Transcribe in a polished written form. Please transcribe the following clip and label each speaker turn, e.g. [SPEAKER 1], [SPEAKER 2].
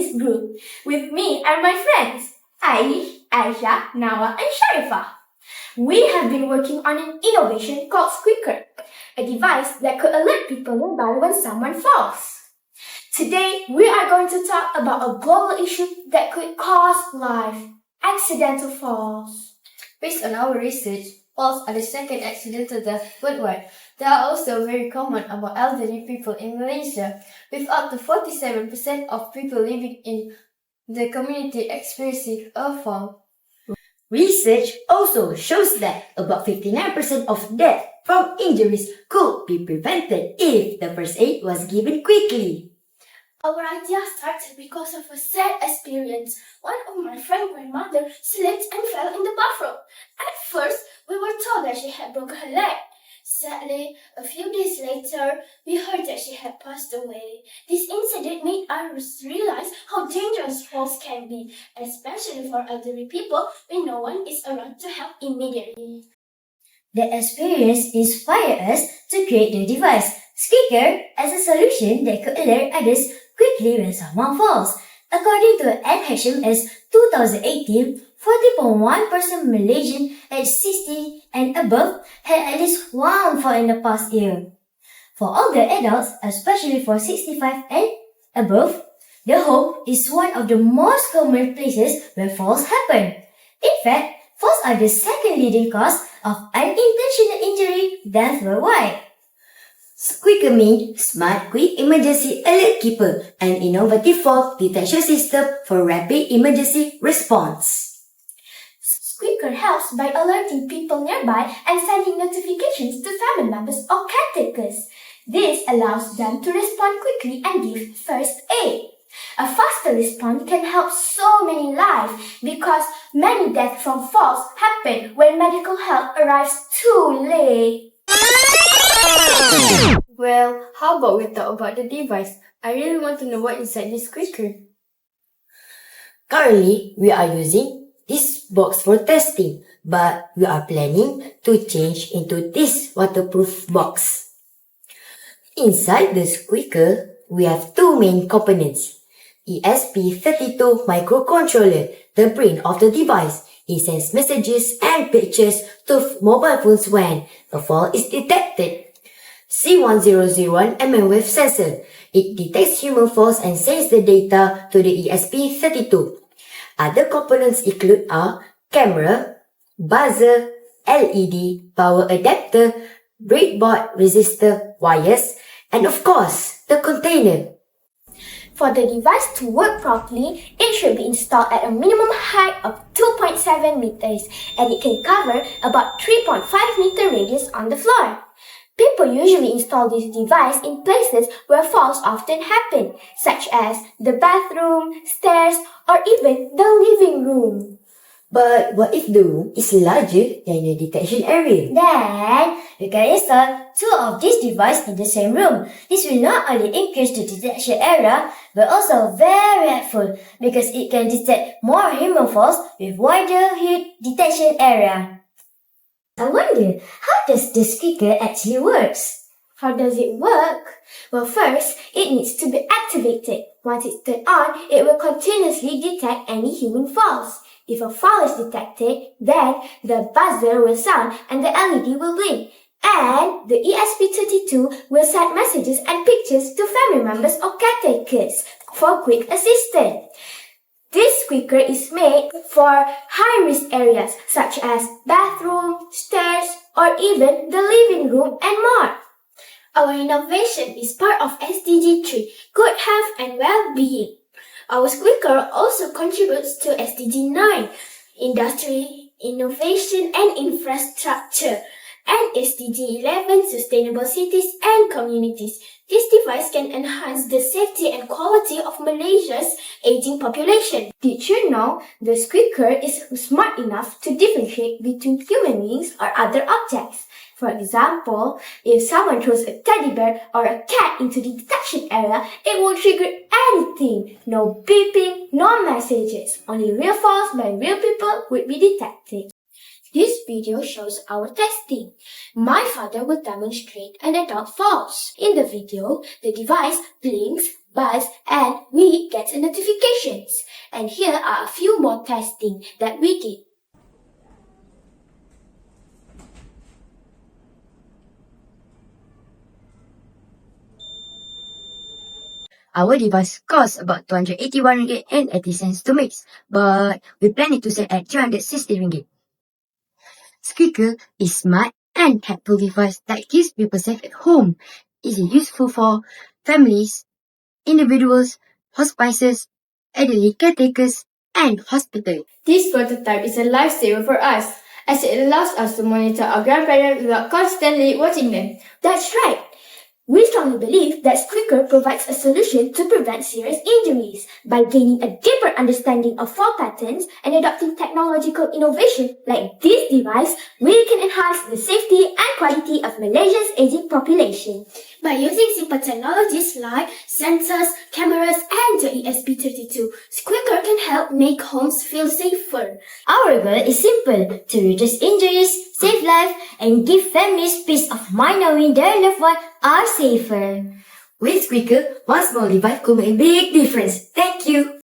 [SPEAKER 1] this group. With me are my friends, Aish, Aisha, Nawa, and Sharifa. We have been working on an innovation called SQUEAKER, a device that could alert people nearby when someone falls. Today, we are going to talk about a global issue that could cost life: accidental falls.
[SPEAKER 2] Based on our research, falls are the second accidental death worldwide. They are also very common among elderly people in Malaysia, with up to 47% of people living in the community experiencing a fall.
[SPEAKER 3] Research also shows that about 59% of death from injuries could be prevented if the first aid was given quickly.
[SPEAKER 1] Our idea started because of a sad experience. One of my friend's grandmother slipped and fell in the bathroom. At first, we were told that she had broken her leg. Sadly, a few days later, we heard that she had passed away. This incident made us realize how dangerous falls can be, especially for elderly people when no one is around to help immediately.
[SPEAKER 3] The experience inspired us to create the device SQUEAKER as a solution that could alert others quickly when someone falls. According to NHMS 2018, 40.1% Malaysian aged 60 and above had at least one fall in the past year. For older adults, especially for 65 and above, the home is one of the most common places where falls happen. In fact, falls are the second leading cause of unintentional injury death worldwide. SQUEAKER means Smart Quick Emergency Alert Keeper, an innovative fall detection system for rapid emergency response.
[SPEAKER 1] SQUEAKER helps by alerting people nearby and sending notifications to family members or caretakers. This allows them to respond quickly and give first aid. A faster response can help so many lives because many deaths from falls happen when medical help arrives too late.
[SPEAKER 2] Well, how about we talk about the device? I really want to know what inside this SQUEAKER.
[SPEAKER 3] Currently, we are using this box for testing, but we are planning to change into this waterproof box. Inside the SQUEAKER, we have two main components. ESP32 microcontroller, the brain of the device. It sends messages and pictures to mobile phones when a fall is detected. C1001 mmWave sensor. It detects human falls and sends the data to the ESP32. Other components include a camera, buzzer, LED, power adapter, breadboard resistor, wires, and of course, the container.
[SPEAKER 1] For the device to work properly, it should be installed at a minimum height of 2.7 meters and it can cover about 3.5 meter radius on the floor. People usually install this device in places where falls often happen, such as the bathroom, stairs, or even the living room.
[SPEAKER 3] But what if the room is larger than the detection area?
[SPEAKER 1] Then, we can install two of these devices in the same room. This will not only increase the detection area, but also very helpful because it can detect more human falls with wider detection area.
[SPEAKER 3] I wonder, how does the SQUEAKER actually works?
[SPEAKER 1] How does it work? Well, first, it needs to be activated. Once it's turned on, it will continuously detect any human falls. If a fall is detected, then the buzzer will sound and the LED will blink. And the ESP32 will send messages and pictures to family members or caretakers for quick assistance. This SQUEAKER is made for high-risk areas such as bathroom, stairs, or even the living room and more. Our innovation is part of SDG 3, Good Health and Well-being. Our SQUEAKER also contributes to SDG 9, Industry, Innovation and Infrastructure, and SDG 11, Sustainable Cities and Communities. This device can enhance the safety and quality of Malaysia's aging population. Did you know the SQUEAKER is smart enough to differentiate between human beings or other objects? For example, if someone throws a teddy bear or a cat into the detection area, it won't trigger anything. No beeping, no messages. Only real falls by real people would be detected. This video shows our testing. My father will demonstrate an adult falls. In the video, the device blinks, buzz, and we get notifications. And here are a few more testing that we did.
[SPEAKER 4] Our device costs about 281 ringgit and 80 cents to make, but we plan it to sell at 360 ringgit. Squeaker is smart and helpful device that keeps people safe at home. It is useful for families, individuals, hospices, elderly caretakers, and hospitals.
[SPEAKER 2] This prototype is a lifesaver for us, as it allows us to monitor our grandparents without constantly watching them.
[SPEAKER 1] That's right. We strongly believe that Squeaker provides a solution to prevent serious injuries. By gaining a deeper understanding of fall patterns and adopting technological innovation like this device, we can enhance the safety and quality of Malaysia's aging population. By using simple technologies like sensors, cameras, and the ESP32, Squeaker can help make homes feel safer.
[SPEAKER 3] Our goal is simple: to reduce injuries, save lives, and give families peace of mind knowing their loved ones are safer.
[SPEAKER 4] With Squeaker, one small device could make a big difference. Thank you.